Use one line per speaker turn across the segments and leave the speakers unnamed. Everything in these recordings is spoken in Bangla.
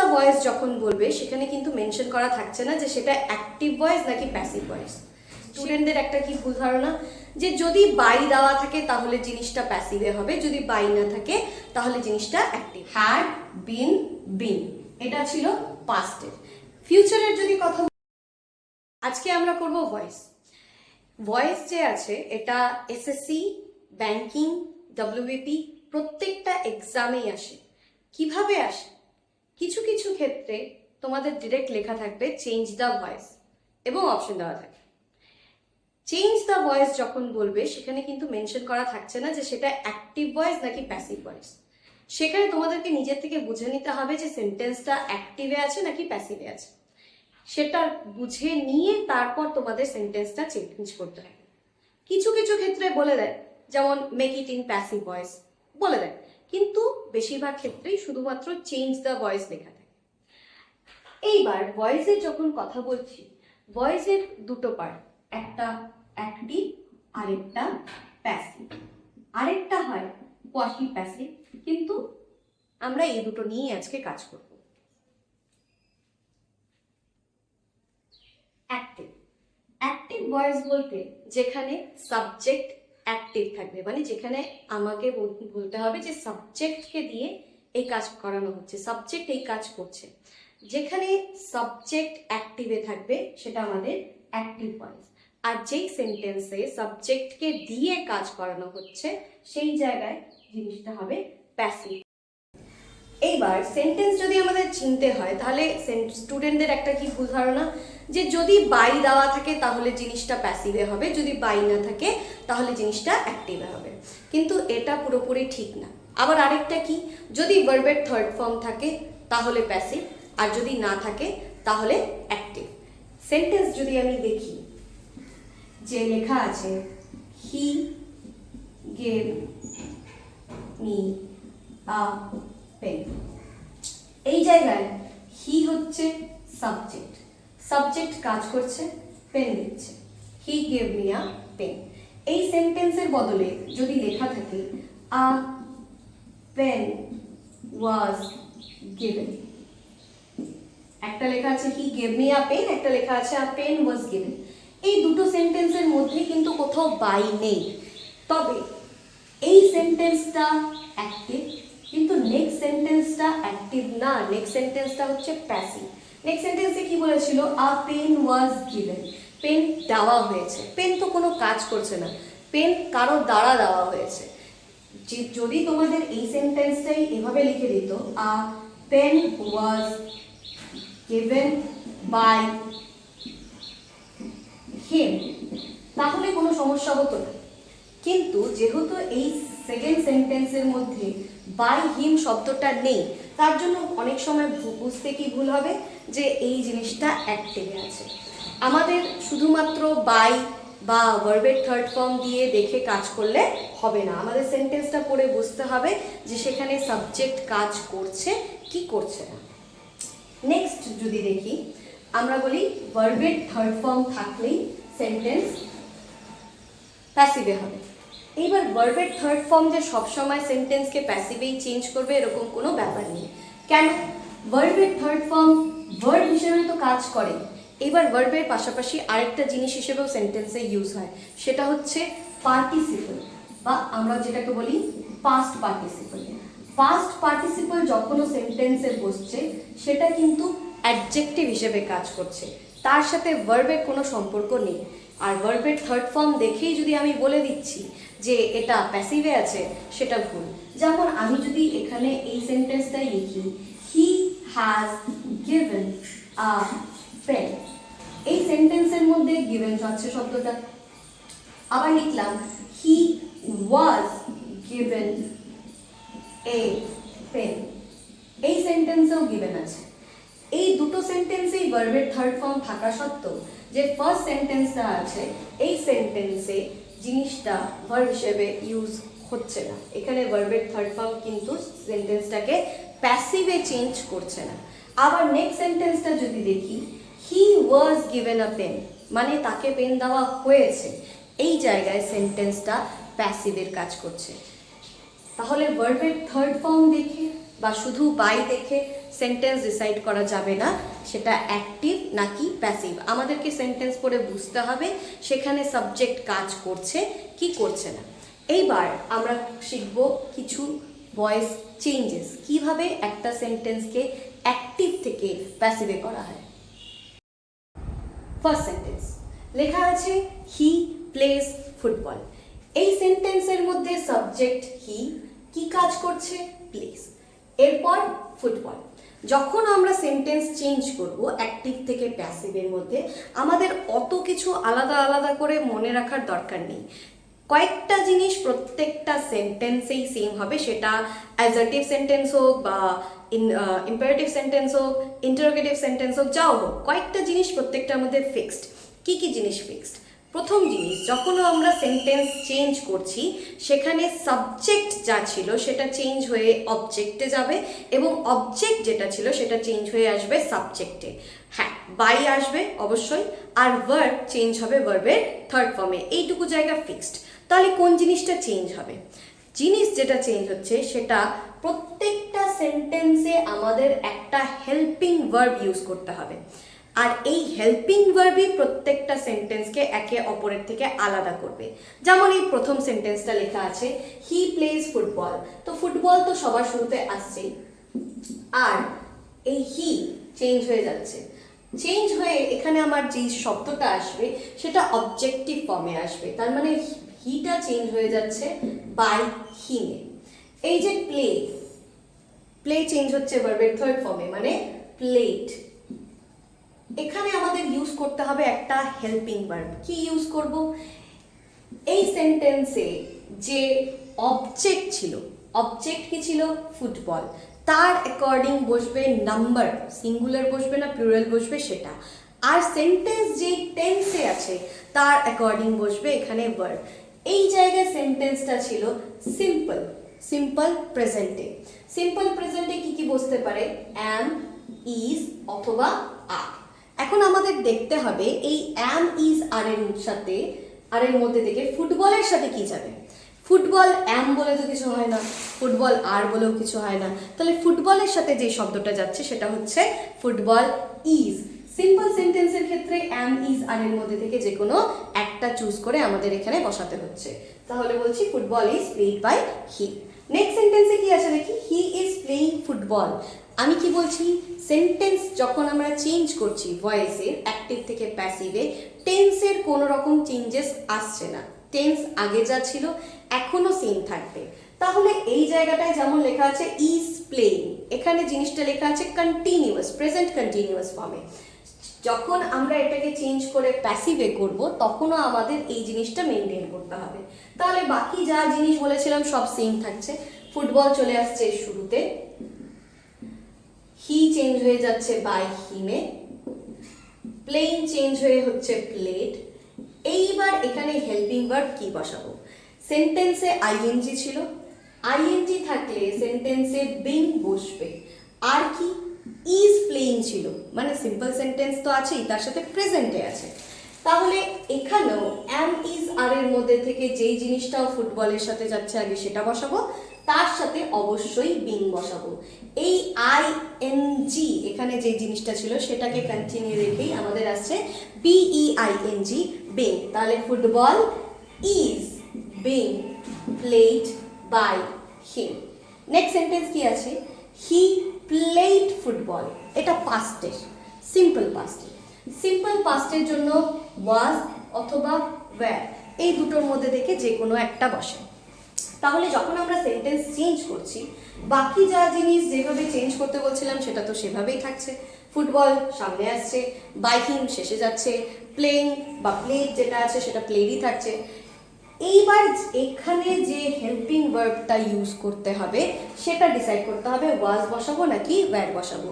দ্য ভয়েস যখন বলবে সেখানে কিন্তু মেনশন করা থাকছে না যে সেটা অ্যাক্টিভ ভয়েস নাকি প্যাসিভ ভয়েস। স্টুডেন্টদের একটা কি ভুল ধারণা যে যদি বাই দেওয়া থাকে তাহলে জিনিসটা প্যাসিভে হবে, যদি বাই না থাকে তাহলে জিনিসটা অ্যাক্টিভ। হ্যাড বিন বিন এটা ছিল পাস্টের। ফিউচারের যদি কথা আজকে আমরা করব ভয়েস। ভয়েস যে আছে এটা এসএসসি, ব্যাংকিং, ডব্লিউবিপি প্রত্যেকটা এক্সামেই আসে। কিভাবে আসে? কিছু কিছু ক্ষেত্রে তোমাদের ডিরেক্ট লেখা থাকবে চেঞ্জ দ্য ভয়েস এবং অপশন দেওয়া থাকবে। চেঞ্জ দ্য ভয়েস যখন বলবে সেখানে কিন্তু মেনশন করা থাকছে না যে সেটা অ্যাক্টিভ ভয়েস নাকি প্যাসিভ ভয়েস। সেখানে তোমাদেরকে নিজের থেকে বুঝে নিতে হবে যে সেন্টেন্সটা অ্যাক্টিভে আছে নাকি প্যাসিভে আছে। সেটা বুঝে নিয়ে তারপর তোমাদের সেন্টেন্সটা চেঞ্জ করতে হবে। কিছু কিছু ক্ষেত্রে বলে দেয়, যেমন make it in passive voice বলে দেয়, কিন্তু বেশিরভাগ ক্ষেত্রেই শুধুমাত্র চেঞ্জ দ্য ভয়েস লেখা থাকে। এইবার ভয়েসের যখন কথা বলছি, ভয়েসের দুটো পার্ট, একটা অ্যাক্টিভ আরেকটা প্যাসিভ। আরেকটা হয় কোয়াসি প্যাসিভ, কিন্তু আমরা এই দুটো নিয়ে আজকে কাজ করব। অ্যাক্টিভ অ্যাক্টিভ ভয়েস বলতে যেখানে সাবজেক্ট অ্যাক্টিভ থাকবে, মানে যেখানে আমাকে বলতে হবে যে সাবজেক্টকে দিয়ে এই কাজ করানো হচ্ছে, সাবজেক্ট এই কাজ করছে। যেখানে সাবজেক্ট অ্যাক্টিভে থাকবে সেটা আমাদের অ্যাক্টিভ ভয়েস। আর যেই সেন্টেন্সে সাবজেক্টকে দিয়ে কাজ করানো হচ্ছে সেই জায়গায় জিনিসটা হবে প্যাসিভ। এইবার সেন্টেন্স যদি আমাদের চিনতে হয় তাহলে স্টুডেন্টদের একটা কি ভুল ধারণা যে যদি বাই দেওয়া থাকে তাহলে জিনিসটা প্যাসিভে হবে, যদি বাই না থাকে তাহলে জিনিসটা অ্যাক্টিভে হবে, কিন্তু এটা পুরোপুরি ঠিক না। আবার আরেকটা কি, যদি ভার্বের থার্ড ফর্ম থাকে তাহলে প্যাসিভ, আর যদি না থাকে তাহলে অ্যাক্টিভ। সেন্টেন্স যদি আমি দেখি, যে লেখা আছে he gave me a pen, এই জায়গায় হি হচ্ছে সাবজেক্ট, সাবজেক্ট কাজ করছে, পেন দিচ্ছে, he gave me a pen. এই সেন্টেন্সের বদলে যদি লেখা থাকে আ পেন ওয়াজ গিভেন, একটা লেখা আছে he gave me a pen, একটা লেখা আছে আ পেন ওয়াজ গিভেন, এই দুটো সেন্টেন্সের মধ্যে কিন্তু কোথাও বাই নেই। তবে এই সেন্টেন্সটা অ্যাক্টিভ, কিন্তু নেক্সট সেন্টেন্সটা অ্যাক্টিভ না, নেক্সট সেন্টেন্সটা হচ্ছে প্যাসিভ। নেক্সট সেন্টেন্সে কি বলেছিল, a pen was given, pen দেওয়া হয়েছে, পেন তো কোনো কাজ করছে না, পেন কারো দ্বারা দেওয়া হয়েছে। যদি তোমাদের এই সেন্টেন্সটাই এভাবে লিখে দিত a pen was given by him, তাহলে কোনো সমস্যা হতো না। কিন্তু যেহেতু এই সেকেন্ড সেন্টেন্সের মধ্যে বাই হিম শব্দটা নেই, তার জন্য অনেক সময় বুঝতে কি ভুল হবে যে এই জিনিসটা অ্যাক্টিভে আছে। আমাদের শুধুমাত্র বাই বা ভার্বের থার্ড ফর্ম দিয়ে দেখে কাজ করলে হবে না, আমাদের সেন্টেন্সটা পড়ে বুঝতে হবে যে সেখানে সাবজেক্ট কাজ করছে কি করছে না। নেক্সট যদি দেখি, আমরা বলি ভার্বের থার্ড ফর্ম থাকলেই সেন্টেন্স প্যাসিভে হবে। এইবার ভার্বের থার্ড ফর্ম যে সবসময় সেন্টেন্সকে প্যাসিভেই চেঞ্জ করবে এরকম কোনো ব্যাপার নেই। কেন? ভার্বের থার্ড ফর্ম ভার্ব হিসেবে তো কাজ করে, এবার ভার্বের পাশাপাশি আরেকটা জিনিস হিসেবেও সেন্টেন্সে ইউজ হয়, সেটা হচ্ছে পার্টিসিপল, বা আমরা যেটাকে বলি পাস্ট পার্টিসিপল। পাস্ট পার্টিসিপল যখনও সেন্টেন্সে বসছে সেটা কিন্তু অ্যাডজেক্টিভ হিসেবে কাজ করছে, তার সাথে ভার্বের কোনো সম্পর্ক নেই। আর ভার্বের থার্ড ফর্ম দেখেই যদি আমি বলে দিচ্ছি যে এটা প্যাসিভে আছে, সেটা ভুল। যেমন আমি যদি এখানে এই সেন্টেন্সটাই লিখি he has given a pen, এই সেন্টেন্সের মধ্যে গিভেন আছে শব্দটা। আবার লিখলাম হি ওয়াজ গিভেন এ পেন, এই সেন্টেন্সেও গিভেন আছে। এই দুটো সেন্টেন্সেই ভার্বের থার্ড ফর্ম থাকা সত্ত্বেও যে ফার্স্ট সেন্টেন্সটা আছে এই সেন্টেন্সে জিনিসটা ভার্ব হিসেবে ইউজ হচ্ছে না, এখানে ভার্বের থার্ড ফর্ম কিন্তু সেন্টেন্সটাকে প্যাসিভে চেঞ্জ করছে না। আবার নেক্সট সেন্টেন্সটা যদি দেখি হি ওয়াজ গিভেন আ পেন, মানে তাকে পেন দেওয়া হয়েছে, এই জায়গায় সেন্টেন্সটা প্যাসিভের কাজ করছে। তাহলে ভার্বের থার্ড ফর্ম দেখে বা শুধু বাই দেখে সেন্টেন্স ডিসাইড করা যাবে না সেটা অ্যাক্টিভ নাকি প্যাসিভ। আমাদেরকে সেন্টেন্স পড়ে বুঝতে হবে সেখানে সাবজেক্ট কাজ করছে কি করছে না। এইবার আমরা শিখব কিছু ভয়েস চেঞ্জেস, কিভাবে একটা সেন্টেন্সকে অ্যাক্টিভ থেকে প্যাসিভে করা হয়। ফার্স্ট সেন্টেন্স লেখা আছে হি প্লেজ ফুটবল। এই সেন্টেন্সের মধ্যে সাবজেক্ট হি, কি কাজ করছে? প্লেজ, এরপর ফুটবল। যখন আমরা সেন্টেন্স চেঞ্জ করব অ্যাক্টিভ থেকে প্যাসিভের মধ্যে, আমাদের অত কিছু আলাদা আলাদা করে মনে রাখার দরকার নেই। কয়েকটা জিনিস প্রত্যেকটা সেন্টেন্সেই সেম হবে, সেটা অ্যাজার্টিভ সেন্টেন্স হোক বা ইম্পারেটিভ সেন্টেন্স হোক, ইন্টারোগেটিভ সেন্টেন্স হোক, যাও হোক, কয়েকটা জিনিস প্রত্যেকটার মধ্যে ফিক্সড। কি কি জিনিস ফিক্সড? প্রথম জিনিস, যখন আমরা সেন্টেন্স চেঞ্জ করছি সেখানে সাবজেক্ট যা ছিল সেটা চেঞ্জ হয়ে অবজেক্টে যাবে এবং অবজেক্ট যেটা ছিল সেটা চেঞ্জ হয়ে আসবে সাবজেক্টে। হ্যাঁ, বাই আসবে অবশ্যই, আর ভার্ব চেঞ্জ হবে ভার্বের থার্ড ফর্মে। এইটুকু জায়গা ফিক্সড। তাহলে কোন জিনিসটা চেঞ্জ হবে? জিনিস যেটা চেঞ্জ হচ্ছে সেটা প্রত্যেকটা সেন্টেন্সে আমাদের একটা হেল্পিং ভার্ব ইউজ করতে হবে, আর এই হেল্পিং ভার্বই প্রত্যেকটা সেন্টেন্সকে একে অপরের থেকে আলাদা করবে। যেমন এই প্রথম সেন্টেন্সটা লেখা আছে হি প্লেজ ফুটবল, তো ফুটবল তো সবার শুরুতে আসছেই, আর এই হি চেঞ্জ হয়ে যাচ্ছে। চেঞ্জ হয়ে এখানে আমার যে শব্দটা আসবে সেটা অবজেক্টিভ ফর্মে আসবে, তার মানে হিটা চেঞ্জ হয়ে যাচ্ছে বাই হিমে। এই যে প্লে, প্লে চেঞ্জ হচ্ছে ভার্বের থার্ড ফর্মে, মানে প্লেড। এখানে আমাদের ইউজ করতে হবে একটা হেল্পিং ভার্ব। কি ইউজ করব? এই সেন্টেন্সে যে অবজেক্ট ছিল, অবজেক্ট কি ছিল? ফুটবল, তার অ্যাকর্ডিং বসবে নাম্বার, সিঙ্গুলার বসবে না প্লুরাল বসবে সেটা। আর সেন্টেন্স যে টেন্সে আছে তার অ্যাকর্ডিং বসবে এখানে ভার্ব। এই জায়গায় সেন্টেন্সটা ছিল সিম্পল, সিম্পল প্রেজেন্টে। সিম্পল প্রেজেন্টে কি কি বসতে পারে? অ্যাম, ইজ অথবা আর। এখন আমাদের দেখতে হবে এই অ্যাম, ইজ, আর এর সাথে, আর এর মধ্যে থেকে ফুটবলের সাথে কি যাবে। ফুটবল অ্যাম বলে তো কিছু হয় না, ফুটবল আর বলেও কিছু হয় না, তাহলে ফুটবলের সাথে যে শব্দটা যাচ্ছে সেটা হচ্ছে ফুটবল ইজ। সিম্পল সেন্টেন্সের ক্ষেত্রে অ্যাম, ইজ, আর এর মধ্যে থেকে যে কোনো একটা চুজ করে আমাদের এখানে বসাতে হচ্ছে। তাহলে বলছি football is played by he. Next সেন্টেন্সে কি আছে দেখি, হি ইজ প্লেইং ফুটবল। আমি কি বলছি? সেন্টেন্স যখন আমরা চেঞ্জ করছি ভয়েসের অ্যাক্টিভ থেকে প্যাসিভে, টেন্সের কোনো রকম চেঞ্জেস আসছে না। টেন্স আগে যা ছিল এখনো সেম থাকবে। তাহলে এই জায়গাটায় যেমন লেখা আছে ইজ প্লেইং, এখানে জিনিসটা লেখা আছে কন্টিনিউয়াস, প্রেজেন্ট কন্টিনিউয়াস ফর্মে। যখন আমরা এটাকে চেঞ্জ করে প্যাসিভে করব তখনও আমাদের এই জিনিসটা মেনটেন করতে হবে। তাহলে বাকি যা জিনিস বলেছিলাম সব সেম থাকছে। ফুটবল চলে আসছে শুরুতে, হি চেঞ্জ হয়ে যাচ্ছে বাই হিমে, প্লেইং চেঞ্জ হয়ে হচ্ছে প্লেড। এইবার এখানে হেল্পিং ভার্ব কি বসাবো? সেন্টেন্সে আইএনজি ছিল, আইএনজি থাকলে সেন্টেন্সে বিং বসবে। আর কি? ইজ প্লেইং ছিল, মানে সিম্পল সেন্টেন্স তো আছেই, তার সাথে প্রেজেন্টে আছে। তাহলে এখানেও অ্যাম, ইজ, আর এর মধ্যে থেকে যেই জিনিসটাও ফুটবলের সাথে যাচ্ছে আগে সেটা বসাবো, তার সাথে অবশ্যই বিং বসাবো। এই আইএনজি এখানে যে জিনিসটা ছিল সেটাকে কন্টিনিউ রেখেই আমাদের আসছে বিইআইএনজি, বিং। তাহলে football is being played by him. Next sentence কি আছে? He played football. এটা পাস্টের, সিম্পল পাস্টের। সিম্পল পাস্টের জন্য ওয়াজ অথবা ওয়্যার, এই দুটোর মধ্যে থেকে যে কোনো একটা বসে। তাহলে যখন আমরা সেন্টেন্স চেঞ্জ করছি বাকি যা জিনিস যেভাবে চেঞ্জ করতে বলছিলাম সেটা তো সেভাবেই থাকছে। ফুটবল সামনে আসছে, বাইকিং শেষে যাচ্ছে, প্লেইং বা প্লেড যেটা আছে সেটা প্লেডই থাকছে। এইবার এখানে যে হেল্পিং ভার্বটা ইউজ করতে হবে সেটা ডিসাইড করতে হবে, ওয়াজ বসাবো নাকি ওয়্যার বসাবো।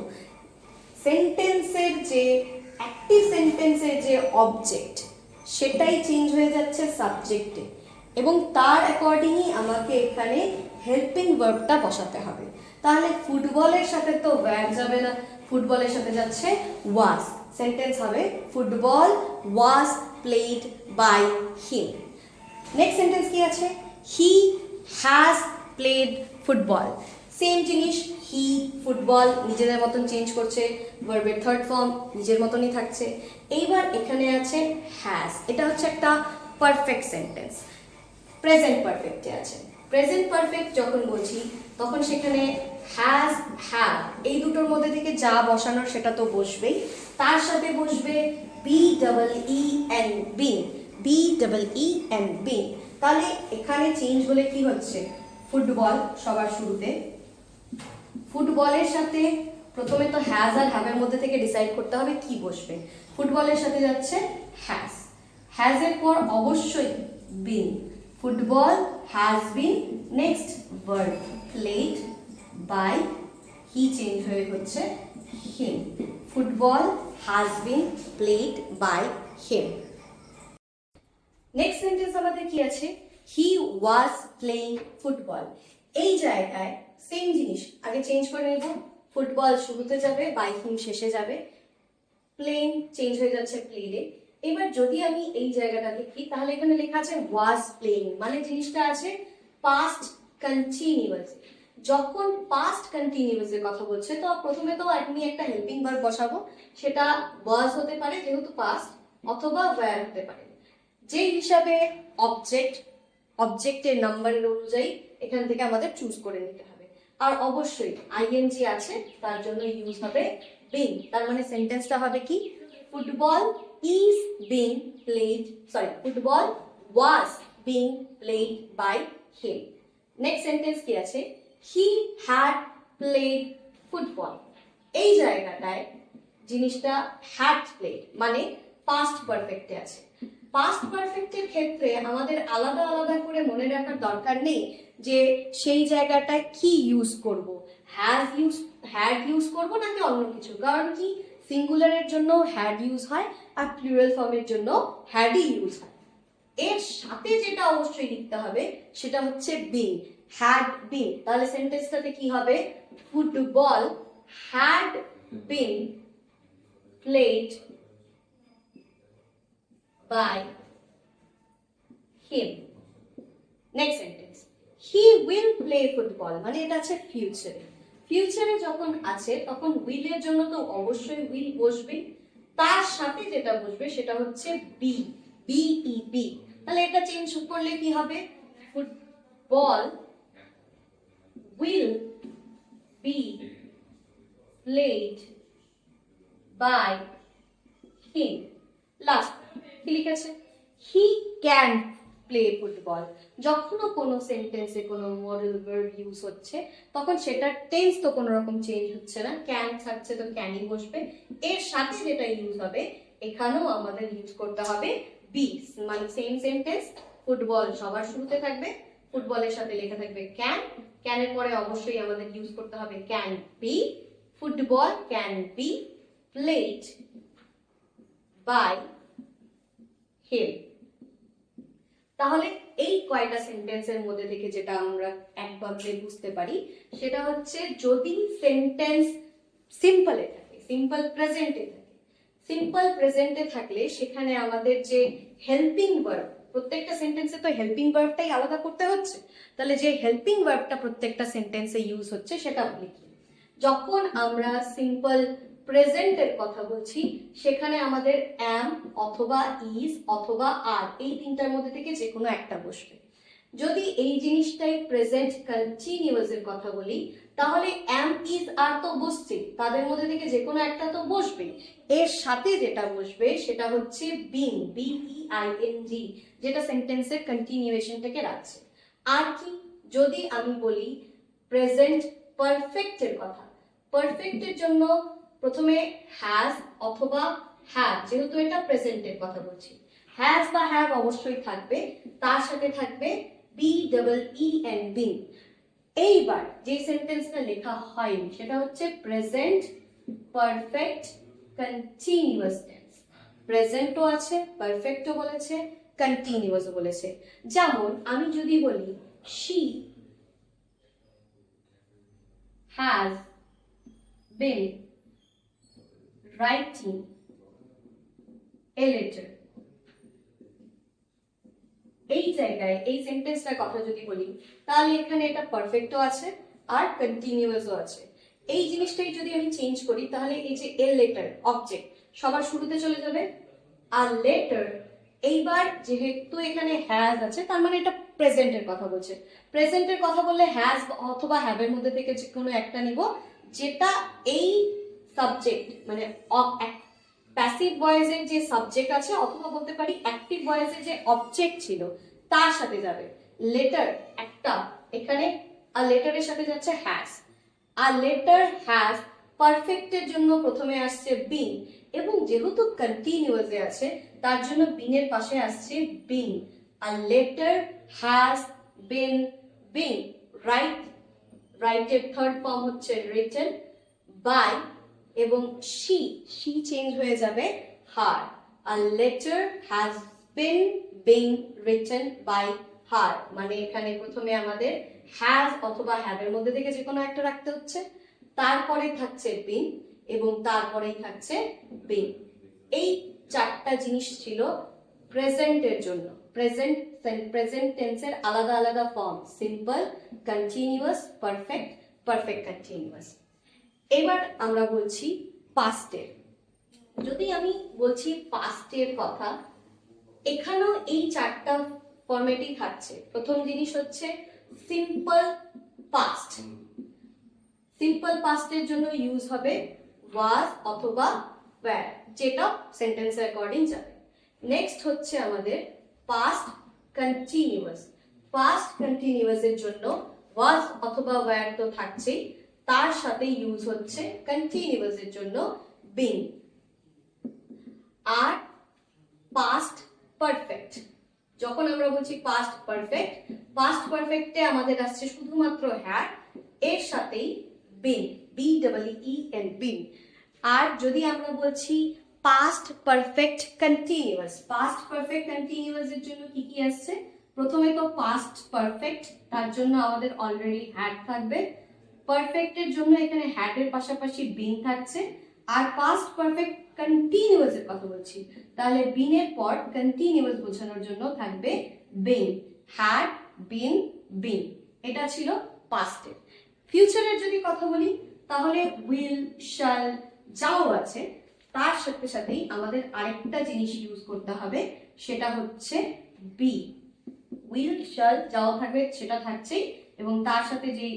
সেন্টেন্সের যে অ্যাক্টিভ সেন্টেন্সের যে অবজেক্ট সেটাই চেঞ্জ হয়ে যাচ্ছে সাবজেক্টে, এবং তার অ্যাকর্ডিংই আমাকে এখানে হেল্পিং ভার্বটা বসাতে হবে। তাহলে ফুটবলের সাথে তো ওয়্যার যাবে না, ফুটবলের সাথে যাচ্ছে ওয়াজ। সেন্টেন্স হবে football was played by him. Next sentence কি আছে? He has played football. Same জিনিস, হি ফুটবল নিজেদের মতন চেঞ্জ করছে, ভার্বের থার্ড ফর্ম নিজের মতনই থাকছে। এইবার এখানে আছে হ্যাজ, এটা হচ্ছে একটা পারফেক্ট সেন্টেন্স, প্রেজেন্ট পারফেক্টে আছে। প্রেজেন্ট পারফেক্ট যখন বলছি তখন সেখানে হ্যাজ হ্যাভ এই দুটোর মধ্যে থেকে যা বসানোর সেটা তো বসবেই, তার সাথে বসবে B double E N being, B double E N being. তাহলে এখানে চেঞ্জ হলে কি হচ্ছে, ফুটবল সবার শুরুতে, ফুটবলের সাথে প্রথমে তো হ্যাজ আর হ্যাভের মধ্যে থেকে ডিসাইড করতে হবে কি বসবে। ফুটবলের সাথে যাচ্ছে হ্যাজ, হ্যাজের পর অবশ্যই been, football has been, next verb played by, he change হয়ে হচ্ছে him, football has been played by him. Next sentence আমাদের কি আছে, হি ওয়াজ প্লেইং ফুটবল। এই জায়গায় সেম জিনিস আগে চেঞ্জ করে নেব, ফুটবল শুরুতে যাবে, বাই হিম শেষে যাবে, প্লেইং চেঞ্জ হয়ে যাচ্ছে প্লেডে। এবার যদি আমি এই জায়গাটা লিখি তাহলে এখানে লেখা আছে ওয়াজ প্লেইং, মানে জিনিসটা আছে পাস্ট কন্টিনিউয়াস। যখন পাস্ট কন্টিনিউয়াস এর কথা বলছে তো প্রথমে তো আমি একটা হেল্পিং ভার্ব বসাবো, সেটা ওয়াজ হতে পারে যেহেতু পাস্ট, অথবা ওয়্যার হতে পারে, যে হিসাবে অবজেক্ট, অবজেক্টের নাম্বারের অনুযায়ী এখান থেকে আমাদের চুজ করে নিতে হবে। আর অবশ্যই আইএনজি আছে, তার জন্য ইউজ হবে বিং। তার মানে সেন্টেন্সটা হবে কি, football is being played, sorry football was being played by him. Next sentence কি আছে, হি হ্যাড প্লেড ফুটবল। এই জায়গাটায় জিনিসটা হ্যাড প্লেড মানে পাস্ট পারফেক্টে আছে। পাস্ট পারফেক্টের ক্ষেত্রে আমাদের আলাদা আলাদা করে মনে রাখার দরকার নেই যে সেই জায়গাটায় কি ইউজ করব, হ্যাড ইউজ করব নাকি অন্য কিছু। কারণ কি, সিঙ্গুলারের জন্য হ্যাড ইউজ হয় আর প্লুরাল ফর্মের জন্য হ্যাডই ইউজ হয়। এর সাথে যেটা অবশ্যই লিখতে হবে সেটা হচ্ছে বিং, হ্যাড বিং। তাহলে সেন্টেন্সটাতে কি হবে, football had being played by him. Next sentence, he will play football, মানে এটা আছে ফিউচারে। ফিউচারে যখন আছে তখন will এর জন্য তো অবশ্যই will বসবে, তার সাথে যেটা বসবে সেটা হচ্ছে be, be। তাহলে এটা চেঞ্জ করলে কি হবে, football will be played by him। Last কি লিখেছে, হি ক্যান প্লে ফুটবল। যখনও কোনো সেন্টেন্সে কোনো মডেল ভার্ব ইউজ হচ্ছে তখন সেটার টেন্স তো কোনো রকম চেঞ্জ হচ্ছে না, ক্যান থাকছে তো ক্যানই বসবে। এর সাথে যেটা ইউজ হবে এখানেও আমাদের ইউজ করতে হবে বি, মানে সেম সেন্টেন্স, ফুটবল সবার শুরুতে থাকবে, ফুটবলের সাথে লেখা থাকবে ক্যান, ক্যানের পরে অবশ্যই আমাদের ইউজ করতে হবে can be, football can be played by him. তাহলে এই কয়টা সেন্টেন্সের মধ্যে থেকে যেটা আমরা একভাবে বুঝতে পারি সেটা হচ্ছে, যদি সেন্টেন্স সিম্পলে থাকে, সিম্পল প্রেজেন্টে থাকে, সিম্পল প্রেজেন্টে থাকলে সেখানে আমাদের যে হেল্পিং ভার্ব, প্রত্যেকটা সেন্টেন্সে তো হেল্পিং ভার্বটাই আলাদা করতে হচ্ছে, তাহলে যে হেল্পিং ভার্বটা প্রত্যেকটা সেন্টেন্সে ইউজ হচ্ছে সেটা লিখি। যখন আমরা সিম্পল প্রেজেন্টের কথা বলছি সেখানে আমাদের অ্যাম অথবা ইজ অথবা আর এই তিনটার মধ্যে থেকে যে কোনো একটা বসবে। যদি এই জিনিসটাই প্রেজেন্ট কন্টিনিউয়াস এর কথা বলি তাহলে অ্যাম ইজ আর তো বসছে, তাদের মধ্যে থেকে যে কোনো একটা তো বসবে। এর সাথে যেটা বসবে সেটা হচ্ছে বিং, BEING, যেটা সেন্টেন্সের কন্টিনিউয়েশনটাকে রাখছে। আর কি, যদি আমি বলি প্রেজেন্ট পারফেক্টের কথা, পারফেক্টের জন্য প্রথমে হ্যাজ অথবা হ্যাভ, যেহেতু এটা প্রেজেন্টের কথা বলছি, হ্যাজ বা হ্যাভ অবশ্যই থাকবে, তার সাথে থাকবে BEEN বিং। এইবার যে সেন্টেন্সটা লেখা হয়নি সেটা হচ্ছে প্রেজেন্ট পারফেক্ট কন্টিনিউয়াস টেন্স। প্রেজেন্টও আছে, পারফেক্টও বলেছে, কন্টিনিউয়াসও বলেছে। যেমন আমি যদি বলি she has been writing a letter, এই জায়গায় এই সেন্টেন্সটার কথা যদি বলি তাহলে এখানে এটা পারফেক্টও আছে আর কন্টিনিউয়াসও আছে। এই জিনিসটাই যদি আমি চেঞ্জ করি তাহলে এই যে এ লেটার অবজেক্ট সবার শুরুতে চলে যাবে আর লেটার। এইবার যেহেতু এখানে হ্যাজ আছে তার মানে এটা প্রেজেন্টের কথা বলছে। প্রেজেন্টের কথা বললে হ্যাজ অথবা হ্যাভের মধ্যে থেকে যে কোনো একটা নিব যেটা এই সাবজেক্ট মানে প্যাসিভ ভয়েসের যে সাবজেক্ট আছে অথবা বলতে পারি অ্যাক্টিভ ভয়েসের যে অবজেক্ট ছিল তার সাথে যাবে। লেটার একটা, এখানে আর লেটারের সাথে যাচ্ছে হ্যাজ। আর লেটার হ্যাজ পারফেক্টের জন্য প্রথমে আসছে বিন, এবং যেহেতু কন্টিনিউয়াসে আছে তার জন্য বিনের পাশে আসছে বিন। আর লেটার হ্যাজ বিন বিন। রাইটের থার্ড ফর্ম হচ্ছে রিটেন বাই, এবং শি চেঞ্জ হয়ে যাবে হার। আর letter has been written by her, মানে এখানে প্রথমে আমাদের হ্যাজ অথবা হ্যাভের মধ্যে থেকে যে কোনো একটা রাখতে হচ্ছে, তারপরে থাকছে বিন এবং তারপরেই থাকছে বিন। এই চারটা জিনিস ছিল প্রেজেন্টের জন্য। প্রেজেন্ট টেন্সের আলাদা আলাদা form, simple, continuous, perfect, perfect continuous. এবার আমরা বলছি পাস্টের। যদি আমি বলছি পাস্টের কথা, এখানেও এই চারটা ফরম্যাটই থাকছে। প্রথম জিনিস হচ্ছে সিম্পল পাস্ট। সিম্পল পাস্টের জন্য ইউজ হবে ওয়াজ অথবা ওয়্যার, যেটা সেন্টেন্সের অ্যাকর্ডিং যাবে। নেক্সট হচ্ছে আমাদের পাস্ট কন্টিনিউয়াস। পাস্ট কন্টিনিউয়াসের জন্য ওয়াজ অথবা ওয়্যার তো থাকছেই, তার সাথে ইউজ হচ্ছে কন্টিনিউয়াসের জন্য বিন। আর পাস্ট পারফেক্ট, যখন আমরা বলছি পাস্ট পারফেক্টে আমাদের আসছে শুধুমাত্র হ্যাড, এর সাথেই বিন, BEEN বিন। আর যদি আমরা বলছি পাস্ট পারফেক্ট কন্টিনিউয়াস এর জন্য কি কি আসছে? প্রথমে তো পাস্ট পারফেক্ট, তার জন্য আমাদের অলরেডি হ্যাড থাকবে। পারফেক্টের জন্য এখানে হ্যাডের পাশাপাশি বিন থাকছে। আর পাস্ট পারফেক্ট কন্টিনিউয়াস এর কথা বলছি, তাহলে বিনের পর কন্টিনিউয়াস বোঝানোর জন্য থাকবে বিন, হ্যাড বিন বিন। এটা ছিল পাস্টের। ফিউচারের যদি কথা বলি তাহলে উইল শ্যাল যাও আছে, তার সাথে সাথেই আমাদের আরেকটা জিনিস ইউজ করতে হবে, সেটা হচ্ছে বি। উইল শ্যাল যাও থাকবে, সেটা থাকছেই, এবং তার সাথে যেই